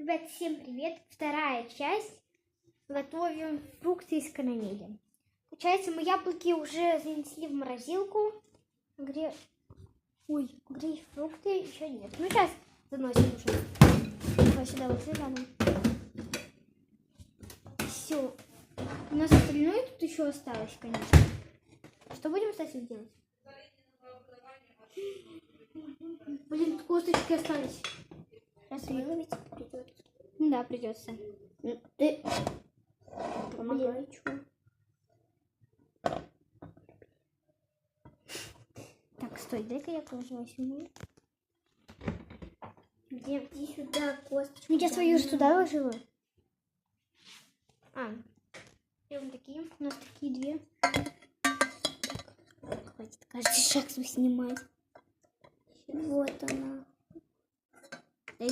Ребят, всем привет! Вторая часть. Готовим фрукты из карамели. Получается, мы яблоки уже занесли в морозилку. Грейпфрукты еще нет. Ну, сейчас заносим уже. Давай сюда вот рядом. Все. У нас остальное тут еще осталось, конечно. Что будем с этим делать? Блин, косточки остались. Выловить придется. Да, придется. Ты помогай, что? Так, стой, дай-ка я тоже возьму. Где сюда косточку? Я свою уже туда ложила. Берем такие. У нас такие две. Хватит каждый шаг снимать. Вот она. Дай